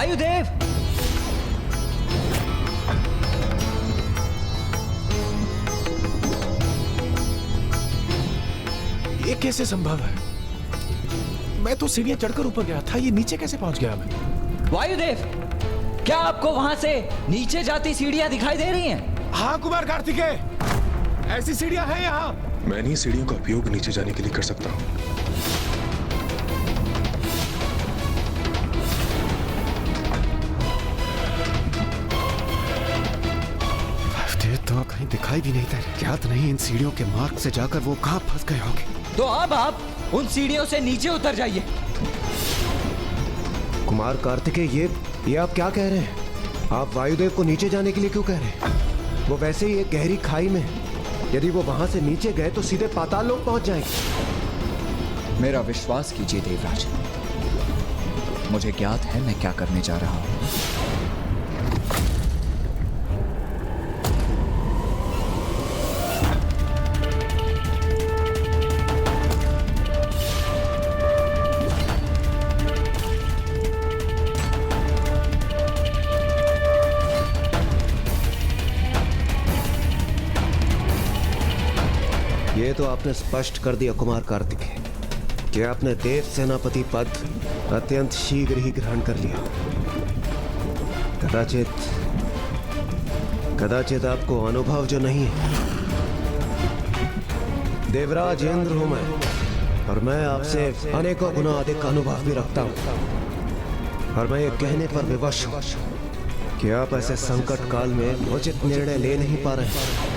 वायुदेव! ये कैसे संभव है? मैं तो सीढ़ियां चढ़कर ऊपर गया था, ये नीचे कैसे पहुंच गया मैं? वायुदेव, क्या आपको वहां से नीचे जाती सीढ़ियां दिखाई दे रही हैं? हाँ कुमार कार्तिकेय, ऐसी सीढ़ियां हैं यहाँ। मैं नहीं सीढ़ियों का उपयोग नीचे जाने के लिए कर सकता हूँ। तो कहीं दिखाई भी नहीं दे रहे। ज्ञात नहीं इन सीढ़ियों के मार्ग से जाकर वो कहाँ फंस गए होंगे। तो अब आप उन सीढ़ियों से नीचे उतर जाइए। कुमार कार्तिकेय, ये आप क्या कह रहे हैं? आप वायुदेव को नीचे जाने के लिए क्यों कह रहे हैं? वो वैसे ही एक गहरी खाई में है। यदि वो वहां से नीचे गए तो सीधे पाताल लोक पहुंच जाएंगे। मेरा विश्वास कीजिए देवराज, मुझे ज्ञात है मैं क्या करने जा रहा हूं। ये तो आपने स्पष्ट कर दिया कुमार कार्तिकेय कि आपने देव सेनापति पद अत्यंत शीघ्र ही ग्रहण कर लिया। कदाचित आपको अनुभव जो नहीं है। देवराज इंद्र हूं मैं, और मैं आपसे अनेकों गुना अधिक अनुभव भी रखता हूं। और मैं ये कहने पर विवश हूं कि आप ऐसे संकट काल में उचित निर्णय ले नहीं पा रहे हैं।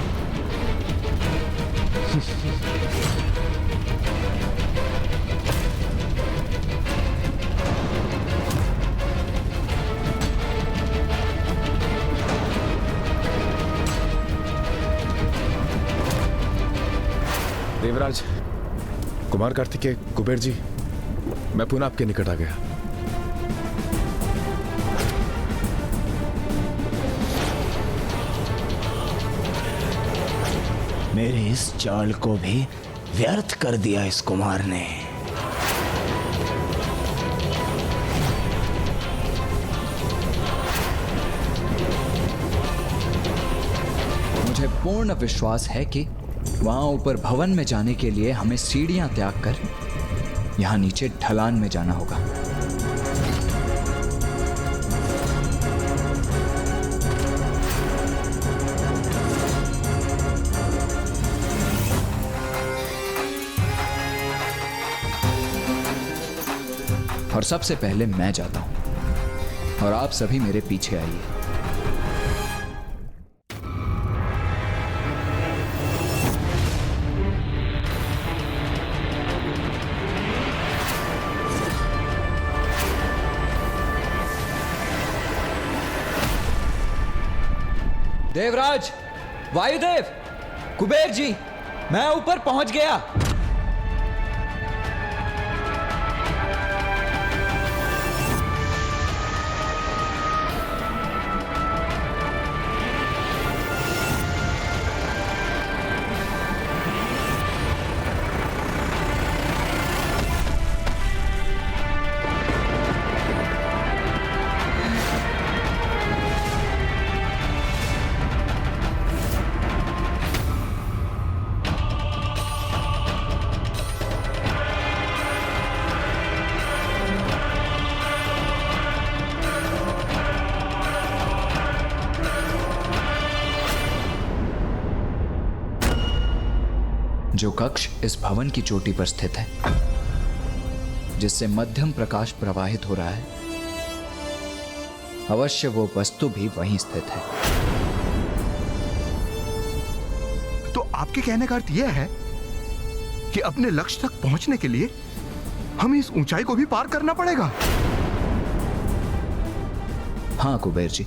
देवराज, कुमार कार्तिकेय, कुबेर जी, मैं पुनः आपके निकट आ गया। मेरे इस चाल को भी व्यर्थ कर दिया इस कुमार ने। मुझे पूर्ण विश्वास है कि वहां ऊपर भवन में जाने के लिए हमें सीढ़ियां त्याग कर यहां नीचे ढलान में जाना होगा। और सबसे पहले मैं जाता हूं और आप सभी मेरे पीछे आइए। देवराज, वायुदेव, कुबेर जी, मैं ऊपर पहुंच गया। जो कक्ष इस भवन की चोटी पर स्थित है, जिससे मध्यम प्रकाश प्रवाहित हो रहा है, अवश्य वो वस्तु भी वहीं स्थित है। तो आपके कहने का अर्थ यह है कि अपने लक्ष्य तक पहुंचने के लिए हमें इस ऊंचाई को भी पार करना पड़ेगा। हाँ कुबेर जी,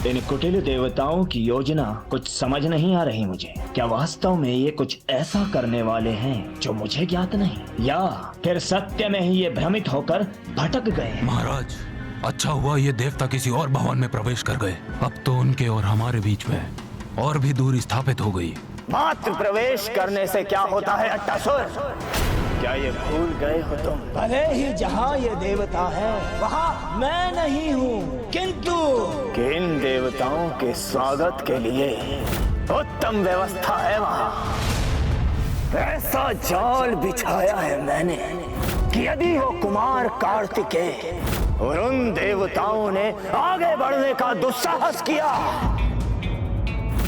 इन इन कुटिल देवताओं की योजना कुछ समझ नहीं आ रही मुझे। क्या वास्तव में ये कुछ ऐसा करने वाले हैं जो मुझे ज्ञात नहीं, या फिर सत्य में ही ये भ्रमित होकर भटक गए? महाराज, अच्छा हुआ ये देवता किसी और भवन में प्रवेश कर गए। अब तो उनके और हमारे बीच में और भी दूरी स्थापित हो गई। मात्र प्रवेश करने से क्या होता है अट्टासुर? क्या ये भूल गए हो तुम? भले ही जहाँ ये देवता है वहाँ मैं नहीं हूँ, किंतु इन देवताओं के स्वागत के लिए उत्तम व्यवस्था है वहाँ। ऐसा जाल बिछाया है मैंने कि यदि वो कुमार कार्तिकेय और उन देवताओं ने आगे बढ़ने का दुस्साहस किया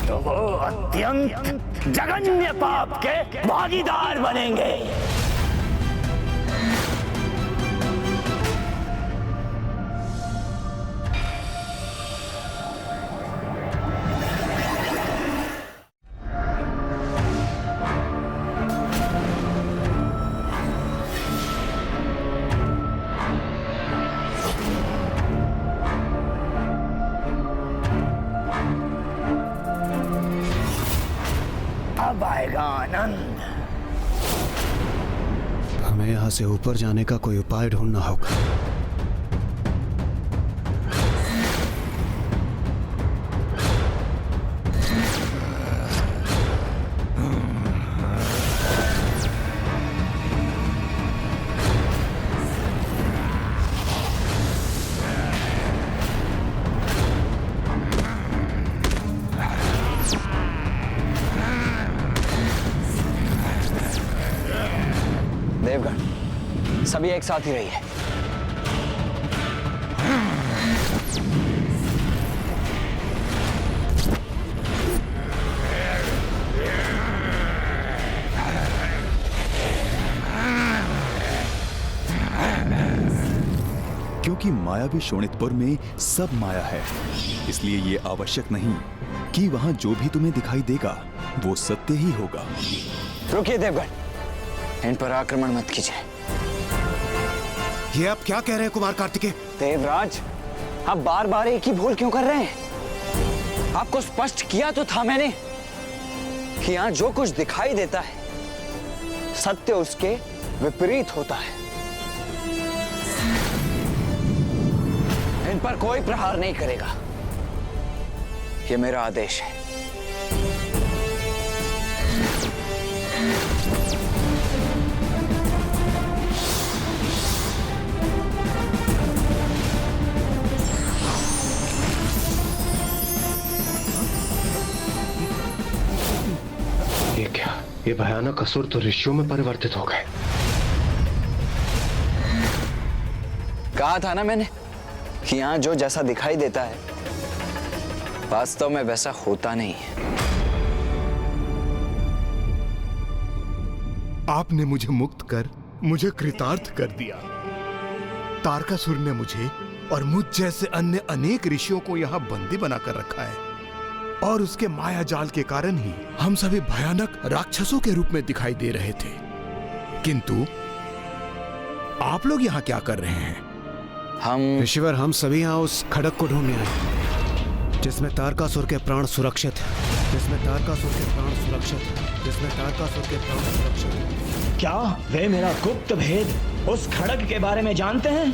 तो वो अत्यंत जघन्य पाप के भागीदार बनेंगे। अब आएगा आनंद। हमें यहाँ से ऊपर जाने का कोई उपाय ढूंढना होगा। देवगण, सभी एक साथ ही रहिए। क्योंकि मायावी शोणितपुर में सब माया है, इसलिए ये आवश्यक नहीं कि वहां जो भी तुम्हें दिखाई देगा वो सत्य ही होगा। रुकिए देवगण, इन पर आक्रमण मत कीजिए। ये आप क्या कह रहे हैं कुमार कार्तिकेय? देवराज, आप बार बार एक ही भूल क्यों कर रहे हैं? आपको स्पष्ट किया तो था मैंने कि यहाँ जो कुछ दिखाई देता है सत्य उसके विपरीत होता है। इन पर कोई प्रहार नहीं करेगा, ये मेरा आदेश है। ये क्या? ये भयानक असुर तो ऋषियों में परिवर्तित हो गए। कहा था ना मैंने कि यहाँ जो जैसा दिखाई देता है वास्तव में वैसा होता नहीं है। आपने मुझे मुक्त कर मुझे कृतार्थ कर दिया। तारकासुर ने मुझे और मुझ जैसे अन्य अनेक ऋषियों को यहाँ बंदी बनाकर रखा है, और उसके माया जाल के कारण ही हम सभी भयानक राक्षसों के रूप में दिखाई दे रहे थे। किंतु आप लोग यहाँ क्या कर रहे हैं? हम ऋषिवर, हम सभी यहाँ उस खड़क को ढूंढने आए जिसमें तारकासुर के प्राण सुरक्षित है, जिसमें तारकासुर के प्राण सुरक्षित है, जिसमें तारकासुर के प्राण सुरक्षित है। क्या वे मेरा गुप्त भेद उस खड़ग के बारे में जानते हैं?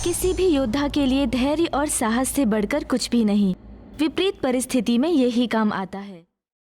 किसी भी योद्धा के लिए धैर्य और साहस से बढ़कर कुछ भी नहीं। विपरीत परिस्थिति में यही काम आता है।